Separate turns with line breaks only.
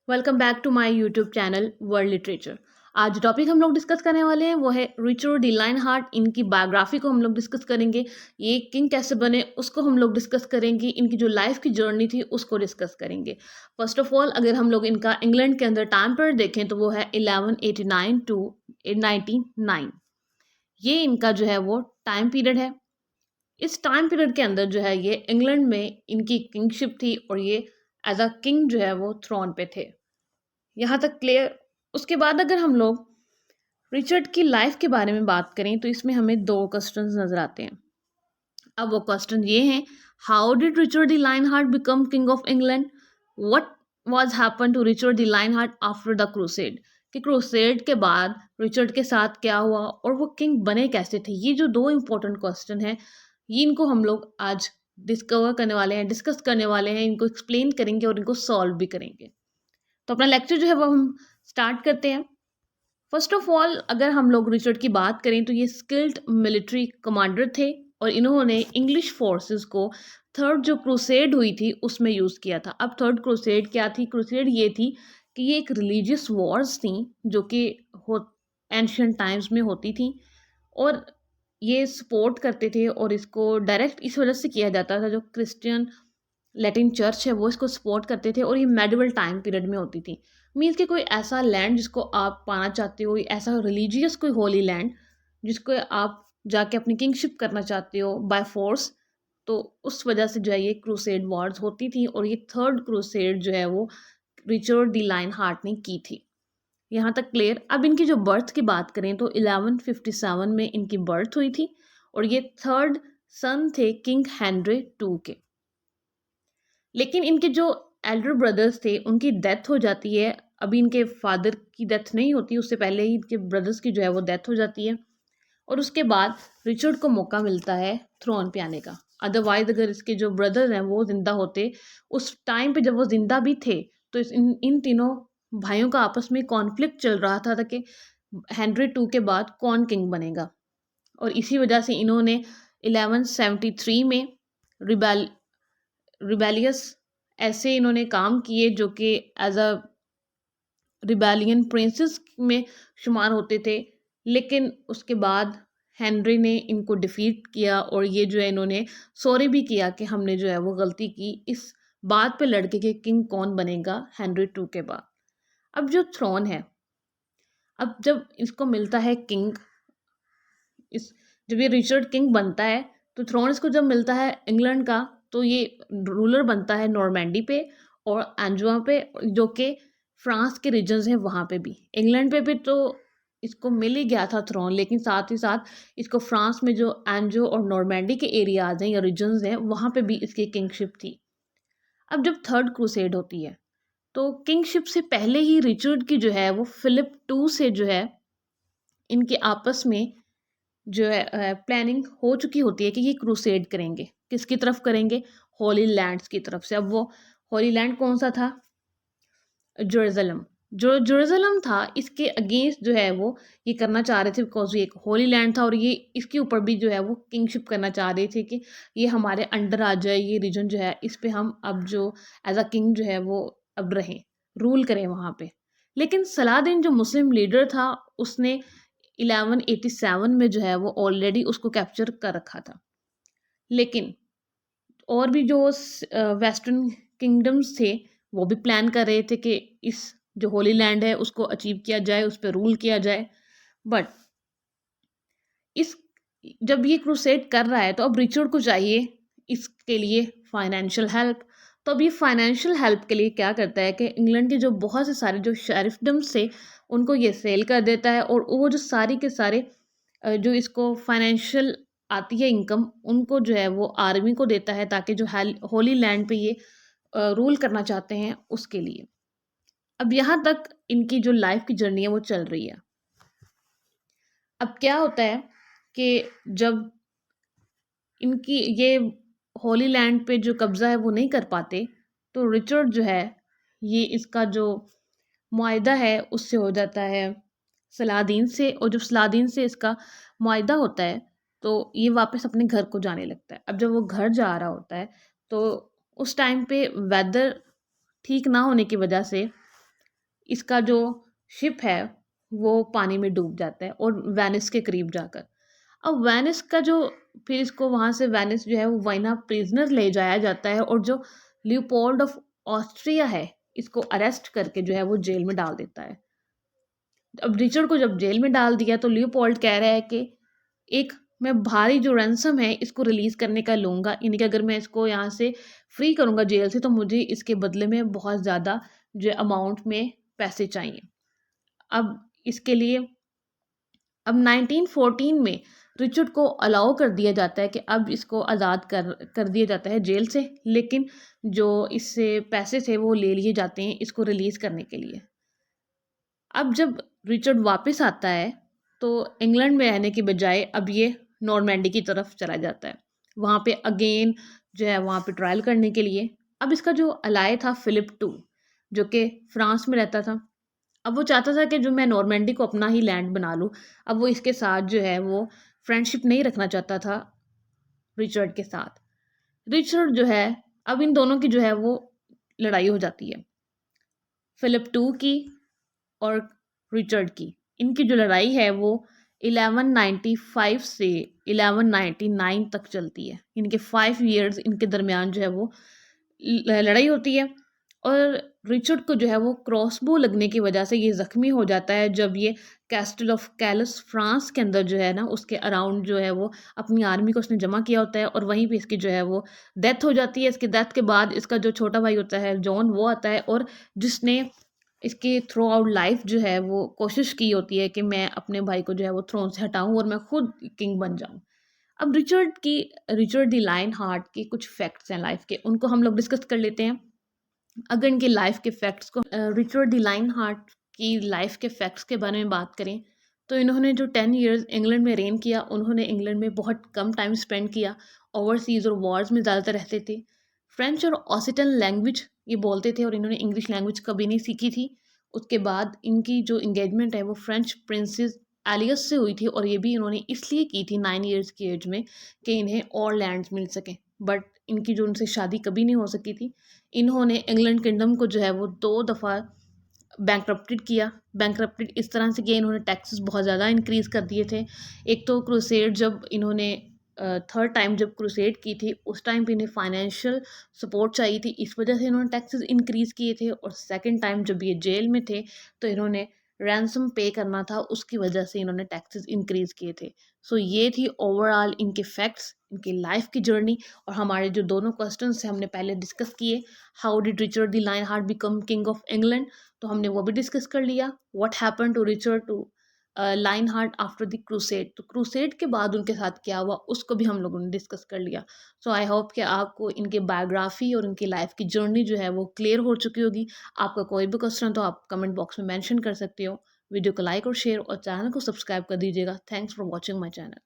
Welcome back to my YouTube channel world literature. आज topic हम लोग डिस्कस करने वाले हैं वो है रिचर्ड डी लाइनहार्ट। इनकी बायोग्राफी को हम लोग डिस्कस करेंगे। ये किंग कैसे बने उसको हम लोग डिस्कस करेंगे। इनकी जो लाइफ की जर्नी थी उसको डिस्कस करेंगे। फर्स्ट ऑफ ऑल अगर हम लोग इनका इंग्लैंड के अंदर टाइम पीरियड देखें तो वो है 1189 टू 1909। ये इनका जो है वो टाइम पीरियड है। इस टाइम पीरियड के अंदर जो है ये इंग्लैंड में इनकी किंगशिप थी और ये एज अ किंग जो है वो थ्रोन पे थे। यहाँ तक क्लियर। उसके बाद अगर हम लोग रिचर्ड की लाइफ के बारे में बात करें तो इसमें हमें दो क्वेश्चंस नजर आते हैं। अब वो क्वेश्चन ये हैं, how did Richard the Lionheart become king of England? What was happen to Richard the Lionheart after the crusade? कि क्रूसेड के बाद रिचर्ड के साथ क्या हुआ और वो किंग बने कैसे थे? ये जो दो इंपॉर्टेंट क्वेश्चन हैं, ये इनको हम लोग आज डिस्कवर करने वाले हैं, डिस्कस करने वाले हैं, इनको एक्सप्लेन करेंगे और इनको सॉल्व भी करेंगे। तो अपना लेक्चर जो है वो हम स्टार्ट करते हैं। फर्स्ट ऑफ ऑल अगर हम लोग रिचर्ड की बात करें तो ये स्किल्ड मिलिट्री कमांडर थे और इन्होंने इंग्लिश फोर्सेस को थर्ड जो क्रूसेड हुई थी उसमें यूज़ किया था। अब थर्ड क्रूसेड क्या थी? क्रूसेड ये थी कि ये एक रिलीजियस वॉर्स थी जो कि हो एंशियंट टाइम्स में होती थी और ये सपोर्ट करते थे और इसको डायरेक्ट इस वजह से किया जाता था, जो क्रिश्चियन लैटिन चर्च है वो इसको सपोर्ट करते थे और ये मेडिवल टाइम पीरियड में होती थी। मीन्स कि कोई ऐसा लैंड जिसको आप पाना चाहते हो, ऐसा रिलीजियस कोई होली लैंड जिसको आप जाके अपनी किंगशिप करना चाहते हो बाय फोर्स, तो उस वजह से जो है ये क्रूसेड वॉर्स होती थी और ये थर्ड क्रूसेड जो है वो रिचर्ड दी लाइन हार्ट ने की थी। यहाँ तक क्लियर। अब इनकी जो बर्थ की बात करें तो 1157 में इनकी बर्थ हुई थी और ये थर्ड सन थे किंग हेनरी टू के। लेकिन इनके जो एल्डर ब्रदर्स थे उनकी डेथ हो जाती है। अभी इनके फादर की डेथ नहीं होती, उससे पहले ही इनके ब्रदर्स की जो है वो डेथ हो जाती है और उसके बाद रिचर्ड को मौका मिलता है थ्रोन पे आने का। अदरवाइज अगर इसके जो ब्रदर हैं वो जिंदा होते उस टाइम पे, जब वो जिंदा भी थे, तो इन तीनों भाइयों का आपस में कॉन्फ्लिक्ट चल रहा था कि हेनरी टू के बाद कौन किंग बनेगा। और इसी वजह से इन्होंने 1173 में रिबेल रिबेलियस ऐसे इन्होंने काम किए जो कि एज अ रिबेलियन प्रिंसेस में शुमार होते थे। लेकिन उसके बाद हेनरी ने इनको डिफीट किया और ये जो है इन्होंने सॉरी भी किया कि हमने जो है वो गलती की इस बात पे लड़के के किंग कौन बनेगा हेनरी टू के बाद। अब जो थ्रोन है, अब जब इसको मिलता है किंग, इस जब ये रिचर्ड किंग बनता है तो थ्रोन इसको जब मिलता है इंग्लैंड का, तो ये रूलर बनता है नॉर्मैंडी पे और एंजुआ पे, जो कि फ्रांस के रीजन्स हैं वहाँ पे भी। इंग्लैंड पे भी तो इसको मिल ही गया था थ्रोन, लेकिन साथ ही साथ इसको फ्रांस में जो एंजो और नॉर्मैंडी के एरियाज हैं या रीजन्स हैं वहाँ पे भी इसकी किंगशिप थी। अब जब थर्ड क्रूसेड होती है तो किंगशिप से पहले ही रिचर्ड की जो है वो फिलिप टू से जो है इनके आपस में जो है प्लानिंग हो चुकी होती है कि ये क्रूसेड करेंगे। किसकी तरफ करेंगे? होली लैंड्स की तरफ से। अब वो होली लैंड कौन सा था? जेरूसलम। जो जेरूसलम था इसके अगेंस्ट जो है वो ये करना चाह रहे थे, बिकॉज ये एक होली लैंड था और ये इसके ऊपर भी जो है वो किंगशिप करना चाह रहे थे कि ये हमारे अंडर आ जाए, ये रीजन जो है इस पे हम अब जो एज अ किंग जो है वो अब रहें, रूल करें वहाँ पे। लेकिन सलाहदीन जो मुस्लिम लीडर था उसने 1187 में जो है वो ऑलरेडी उसको कैप्चर कर रखा था। लेकिन और भी जो वेस्टर्न किंगडम्स थे वो भी प्लान कर रहे थे कि इस जो होली लैंड है उसको अचीव किया जाए, उस पर रूल किया जाए। बट इस जब ये क्रूसेड कर रहा है तो अब रिचर्ड को चाहिए इसके लिए फाइनेंशियल हेल्प। तो अब ये फाइनेंशियल हेल्प के लिए क्या करता है कि इंग्लैंड के जो बहुत से सारे जो शेरिफडम्स थे उनको ये सेल कर देता है और वो जो सारी के सारे जो इसको फाइनेंशियल आती है इनकम, उनको जो है वो आर्मी को देता है ताकि जो होली लैंड पे ये रूल करना चाहते हैं उसके लिए। अब यहाँ तक इनकी जो लाइफ की जर्नी है वो चल रही है। अब क्या होता है कि जब इनकी ये होली लैंड पे जो कब्ज़ा है वो नहीं कर पाते तो रिचर्ड जो है ये इसका जो मुआहदा है उससे हो जाता है सलादीन से, और जब सलादीन से इसका मुआहदा होता है तो ये वापस अपने घर को जाने लगता है। अब जब वो घर जा रहा होता है तो उस टाइम पे वेदर ठीक ना होने की वजह से इसका जो शिप है वो पानी में डूब जाता है और वेनिस के करीब जाकर। अब वेनिस का जो फिर इसको वहाँ से वेनिस जो है वो वाइना प्रिजनर ले जाया जाता है और जो लियोपोल्ड ऑफ ऑस्ट्रिया है इसको अरेस्ट करके जो है वो जेल में डाल देता है। अब रिचर्ड को जब जेल में डाल दिया तो लियोपोल्ड कह रहा है कि एक मैं भारी जो रैंसम है इसको रिलीज़ करने का लूँगा, यानी कि अगर मैं इसको यहाँ से फ्री करूँगा जेल से तो मुझे इसके बदले में बहुत ज़्यादा जो अमाउंट में पैसे चाहिए। अब इसके लिए अब 1914 में रिचर्ड को अलाउ कर दिया जाता है कि अब इसको आज़ाद कर दिया जाता है जेल से, लेकिन जो इससे पैसे थे वो ले लिए जाते हैं इसको रिलीज़ करने के लिए। अब जब रिचर्ड वापस आता है तो इंग्लैंड में रहने की बजाय अब ये नॉर्मैंडी की तरफ चला जाता है, वहाँ पे अगेन जो है वहाँ पे ट्रायल करने के लिए। अब इसका जो अलाय था फिलिप टू, जो कि फ्रांस में रहता था, अब वो चाहता था कि जो मैं नॉर्मैंडी को अपना ही लैंड बना लूँ। अब वो इसके साथ जो है वो फ्रेंडशिप नहीं रखना चाहता था रिचर्ड के साथ। रिचर्ड जो है अब इन दोनों की जो है वो लड़ाई हो जाती है, फिलिप टू की और रिचर्ड की। इनकी जो लड़ाई है वो 1195 से 1199 तक चलती है। इनके 5 इयर्स इनके दरमियान जो है वो लड़ाई होती है और रिचर्ड को जो है वो क्रॉसबो लगने की वजह से ये ज़ख्मी हो जाता है जब ये कैस्टल ऑफ कैलस फ्रांस के अंदर जो है ना उसके अराउंड जो है वो अपनी आर्मी को उसने जमा किया होता है और वहीं पे इसकी जो है वो डेथ हो जाती है। इसकी डेथ के बाद इसका जो छोटा भाई होता है जॉन वो आता है और जिसने इसकी थ्रू आउट लाइफ जो है वो कोशिश की होती है कि मैं अपने भाई को जो है वो थ्रोन से हटाऊं और मैं खुद किंग बन जाऊं। अब रिचर्ड दी लायन हार्ट के कुछ फैक्ट्स हैं लाइफ के, उनको हम लोग डिस्कस कर लेते हैं। अगर इनके लाइफ के फैक्ट्स को रिचर्ड दी लायन हार्ट की लाइफ के फैक्ट्स के बारे में बात करें तो इन्होंने जो 10 इयर्स इंग्लैंड में रेन किया उन्होंने इंग्लैंड में बहुत कम टाइम स्पेंड किया, ओवरसीज़ और वॉर्स में ज़्यादातर रहते थे। फ्रेंच और ऑसिटन लैंग्वेज ये बोलते थे और इन्होंने इंग्लिश लैंग्वेज कभी नहीं सीखी थी। उसके बाद इनकी जो इंगेजमेंट है वो फ्रेंच प्रिंसेस एलियस से हुई थी और ये भी इन्होंने इसलिए की थी 9 इयर्स की एज में कि इन्हें और लैंड्स मिल सकें, बट इनकी जो उनसे शादी कभी नहीं हो सकी थी। इन्होंने इंग्लैंड किंगडम को जो है वो 2 दफ़ा बैंकरप्टेड किया। बैंकरप्टेड इस तरह से किया इन्होंने टैक्सेस बहुत ज़्यादा इंक्रीज़ कर दिए थे। एक तो क्रूसेड जब इन्होंने थर्ड टाइम जब क्रूसेड की थी उस टाइम पे इन्हें फाइनेंशियल सपोर्ट चाहिए थी, इस वजह से इन्होंने टैक्सेस इंक्रीज़ किए थे। और सेकंड टाइम जब ये जेल में थे तो इन्होंने रैंसम पे करना था, उसकी वजह से इन्होंने टैक्सेस इंक्रीज़ किए थे। सो ये थी ओवरऑल इनके फैक्ट्स, इनकी लाइफ की जर्नी। और हमारे जो दोनों क्वेश्चंस हैं हमने पहले डिस्कस किए, how did Richard the lion heart become king of England, तो हमने वो भी डिस्कस कर लिया। What happen to Richard to lion heart after the crusade, तो क्रूसेड के बाद उनके साथ क्या हुआ उसको भी हम लोगों ने डिस्कस कर लिया। सो आई होप कि आपको इनके बायोग्राफी और इनकी लाइफ की जर्नी जो है वो क्लियर हो चुकी होगी। आपका कोई भी क्वेश्चन तो आप कमेंट बॉक्स में मेंशन कर सकते हो। वीडियो को लाइक और शेयर और चैनल को सब्सक्राइब कर दीजिएगा। Thanks for watching my channel.